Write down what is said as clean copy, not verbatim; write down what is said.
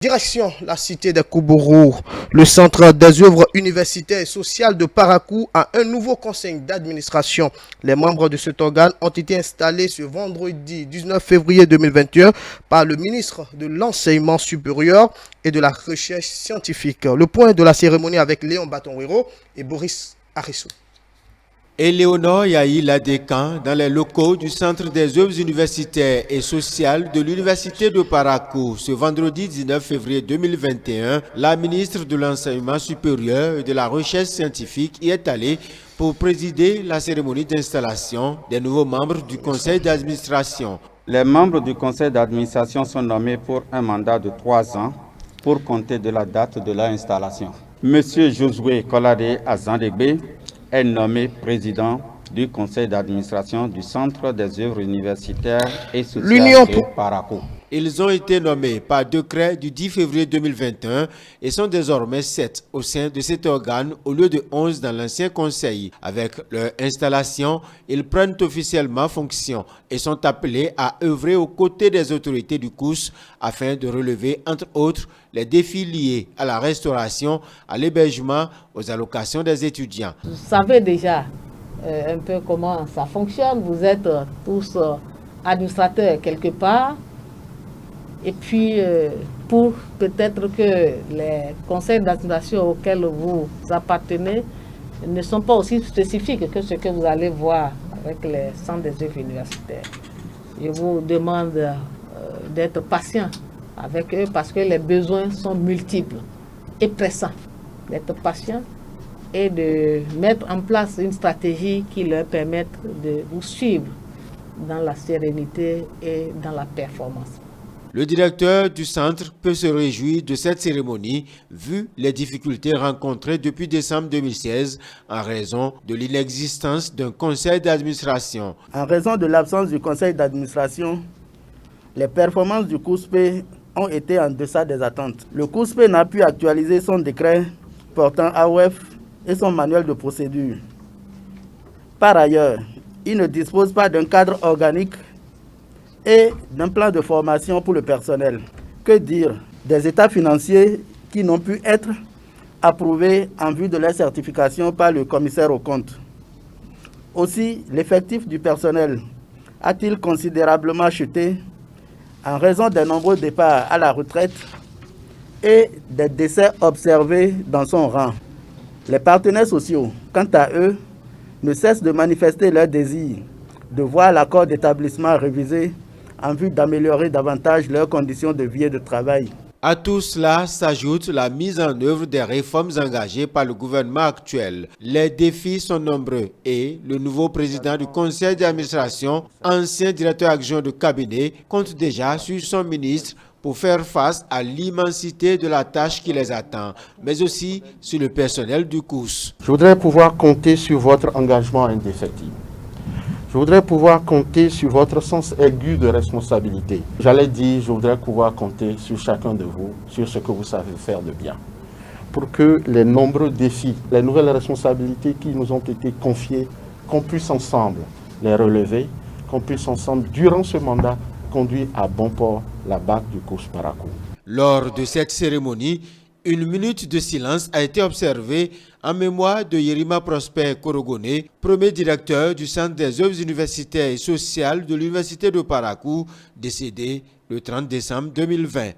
Direction la cité de Koubourou, le centre des œuvres universitaires et sociales de Parakou a un nouveau conseil d'administration. Les membres de cet organe ont été installés ce vendredi 19 février 2021 par le ministre de l'Enseignement supérieur et de la Recherche scientifique. Le point de la cérémonie avec Léon Batonwero et Boris Arissou. Éléonore Yahi Ladécan dans les locaux du Centre des œuvres universitaires et sociales de l'Université de Parakou. Ce vendredi 19 février 2021, la ministre de l'Enseignement supérieur et de la Recherche scientifique y est allée pour présider la cérémonie d'installation des nouveaux membres du conseil d'administration. Les membres du conseil d'administration sont nommés pour un mandat de 3 ans pour compter de la date de leur installation. Monsieur Josué Kolade Azandegbe est nommé président du conseil d'administration du Centre des œuvres universitaires et sociales de Parakou. Ils ont été nommés par décret du 10 février 2021 et sont désormais 7 au sein de cet organe au lieu de 11 dans l'ancien conseil. Avec leur installation, ils prennent officiellement fonction et sont appelés à œuvrer aux côtés des autorités du COUS afin de relever, entre autres, les défis liés à la restauration, à l'hébergement, aux allocations des étudiants. Vous savez déjà un peu comment ça fonctionne. Vous êtes tous administrateurs quelque part. Et puis, pour peut-être que les conseils d'administration auxquels vous appartenez ne sont pas aussi spécifiques que ce que vous allez voir avec les centres des œuvres universitaires. Je vous demande d'être patient avec eux parce que les besoins sont multiples et pressants. D'être patient et de mettre en place une stratégie qui leur permette de vous suivre dans la sérénité et dans la performance. Le directeur du centre peut se réjouir de cette cérémonie vu les difficultés rencontrées depuis décembre 2016 en raison de l'inexistence d'un conseil d'administration. En raison de l'absence du conseil d'administration, les performances du COUSP ont été en deçà des attentes. Le COUSP n'a pu actualiser son décret portant AOF et son manuel de procédure. Par ailleurs, il ne dispose pas d'un cadre organique et d'un plan de formation pour le personnel. Que dire des états financiers qui n'ont pu être approuvés en vue de leur certification par le commissaire aux comptes. Aussi, l'effectif du personnel a-t-il considérablement chuté en raison des nombreux départs à la retraite et des décès observés dans son rang. Les partenaires sociaux, quant à eux, ne cessent de manifester leur désir de voir l'accord d'établissement révisé en vue d'améliorer davantage leurs conditions de vie et de travail. À tout cela s'ajoute la mise en œuvre des réformes engagées par le gouvernement actuel. Les défis sont nombreux et le nouveau président du conseil d'administration, ancien directeur adjoint de cabinet, compte déjà sur son ministre pour faire face à l'immensité de la tâche qui les attend, mais aussi sur le personnel du COUS. Je voudrais pouvoir compter sur votre engagement indéfectible. Je voudrais pouvoir compter sur votre sens aigu de responsabilité. J'allais dire, je voudrais pouvoir compter sur chacun de vous, sur ce que vous savez faire de bien. Pour que les nombreux défis, les nouvelles responsabilités qui nous ont été confiées, qu'on puisse ensemble les relever, qu'on puisse ensemble, durant ce mandat, conduire à bon port la barque du COUS Parakou. Lors de cette cérémonie, une minute de silence a été observée en mémoire de Yerima Prosper Korogone, premier directeur du Centre des œuvres universitaires et sociales de l'Université de Parakou, décédé le 30 décembre 2020.